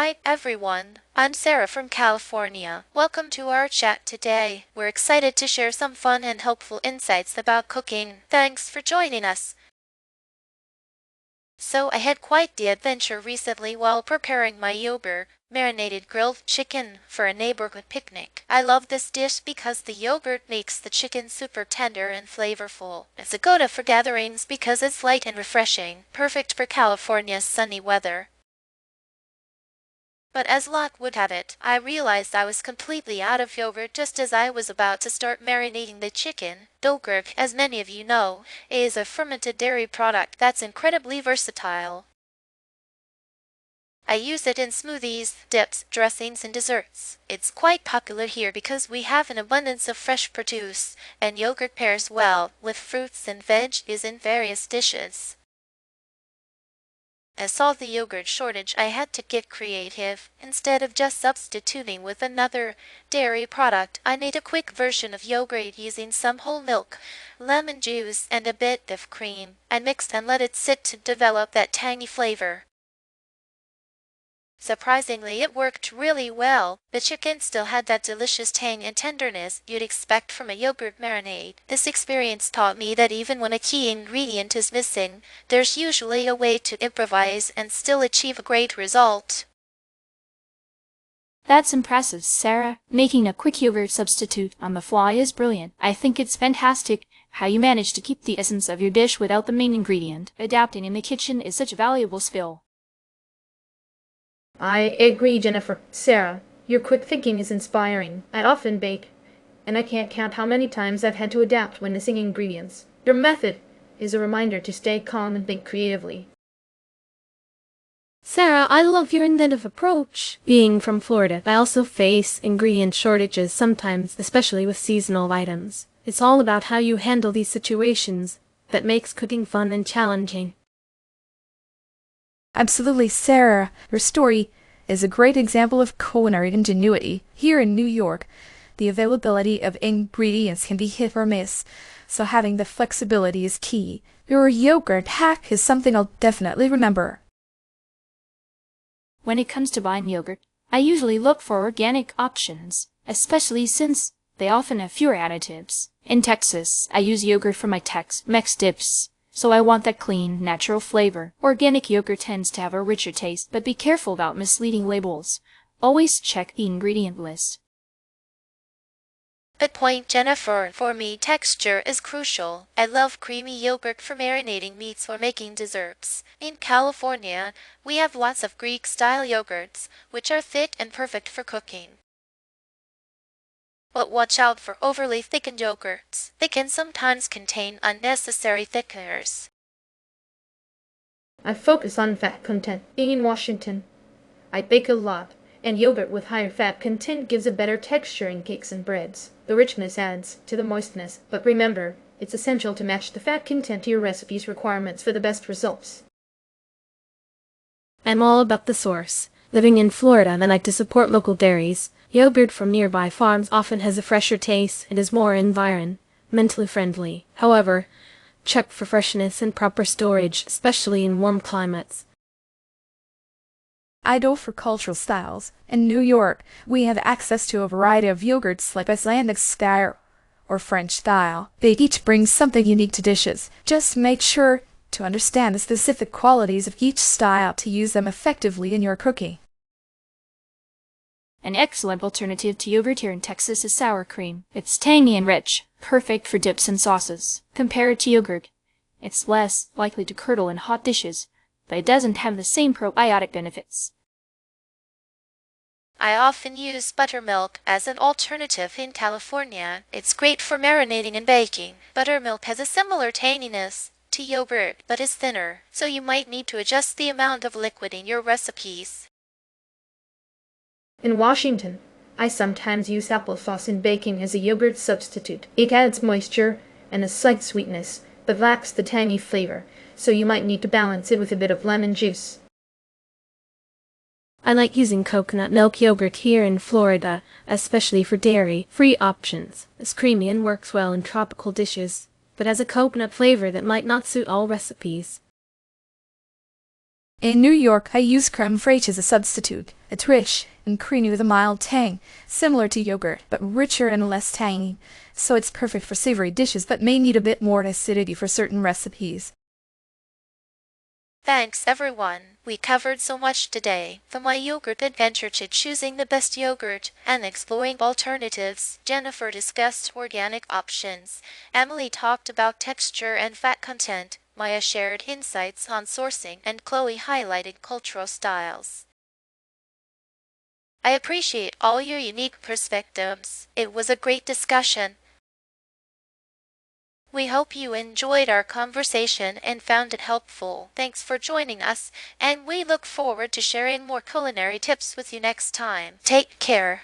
Hi everyone, I'm Sarah from California. Welcome to our chat today. We're excited to share some fun and helpful insights about cooking. Thanks for joining us. So I had quite the adventure recently while preparing my yogurt marinated grilled chicken for a neighborhood picnic. I love this dish because the yogurt makes the chicken super tender and flavorful. It's a go-to for gatherings because it's light and refreshing, perfect for California's sunny weather. But as luck would have it, I realized I was completely out of yogurt just as I was about to start marinating the chicken. Yogurt, as many of you know, is a fermented dairy product that's incredibly versatile. I use it in smoothies, dips, dressings, and desserts. It's quite popular here because we have an abundance of fresh produce, and yogurt pairs well with fruits and veggies in various dishes. As saw the yogurt shortage, I had to get creative. Instead of just substituting with another dairy product, I made a quick version of yogurt using some whole milk, lemon juice, and a bit of cream. I mixed and let it sit to develop that tangy flavor. Surprisingly, it worked really well. The chicken still had that delicious tang and tenderness you'd expect from a yogurt marinade. This experience taught me that even when a key ingredient is missing, there's usually a way to improvise and still achieve a great result. That's impressive, Sarah. Making a quick yogurt substitute on the fly is brilliant. I think it's fantastic how you manage to keep the essence of your dish without the main ingredient. Adapting in the kitchen is such a valuable skill. I agree, Jennifer. Sarah, your quick thinking is inspiring. I often bake, and I can't count how many times I've had to adapt when missing ingredients. Your method is a reminder to stay calm and think creatively. Sarah, I love your inventive approach. Being from Florida, I also face ingredient shortages sometimes, especially with seasonal items. It's all about how you handle these situations that makes cooking fun and challenging. Absolutely, Sarah. Your story is a great example of culinary ingenuity. Here in New York, the availability of ingredients can be hit or miss, so having the flexibility is key. Your yogurt hack is something I'll definitely remember. When it comes to buying yogurt, I usually look for organic options, especially since they often have fewer additives. In Texas, I use yogurt for my Tex-Mex dips, so I want that clean, natural flavor. Organic yogurt tends to have a richer taste, but be careful about misleading labels. Always check the ingredient list. Good point, Jennifer. For me, texture is crucial. I love creamy yogurt for marinating meats or making desserts. In California, we have lots of Greek-style yogurts, which are thick and perfect for cooking. But watch out for overly thickened yogurts. They can sometimes contain unnecessary thickeners. I focus on fat content. Being in Washington, I bake a lot, and yogurt with higher fat content gives a better texture in cakes and breads. The richness adds to the moistness, but remember, it's essential to match the fat content to your recipe's requirements for the best results. I'm all about the source. Living in Florida, I like to support local dairies. Yogurt from nearby farms often has a fresher taste and is more environmentally friendly. However, check for freshness and proper storage, especially in warm climates. Ideal for cultural styles. In New York, we have access to a variety of yogurts like Icelandic style or French style. They each bring something unique to dishes. Just make sure to understand the specific qualities of each style to use them effectively in your cooking. An excellent alternative to yogurt here in Texas is sour cream. It's tangy and rich, perfect for dips and sauces. Compared to yogurt, it's less likely to curdle in hot dishes, but it doesn't have the same probiotic benefits. I often use buttermilk as an alternative in California. It's great for marinating and baking. Buttermilk has a similar tanginess to yogurt, but is thinner, so you might need to adjust the amount of liquid in your recipes. In Washington, I sometimes use applesauce in baking as a yogurt substitute. It adds moisture and a slight sweetness, but lacks the tangy flavor, so you might need to balance it with a bit of lemon juice. I like using coconut milk yogurt here in Florida, especially for dairy-free options. It's creamy and works well in tropical dishes, but has a coconut flavor that might not suit all recipes. In New York, I use creme fraiche as a substitute. It's rich and creamy with a mild tang, similar to yogurt, but richer and less tangy, so it's perfect for savory dishes but may need a bit more acidity for certain recipes. Thanks everyone. We covered so much today, from my yogurt adventure to choosing the best yogurt and exploring alternatives. Jennifer discussed organic options. Emily talked about texture and fat content. Maya shared insights on sourcing, and Chloe highlighted cultural styles. I appreciate all your unique perspectives. It was a great discussion. We hope you enjoyed our conversation and found it helpful. Thanks for joining us, and we look forward to sharing more culinary tips with you next time. Take care.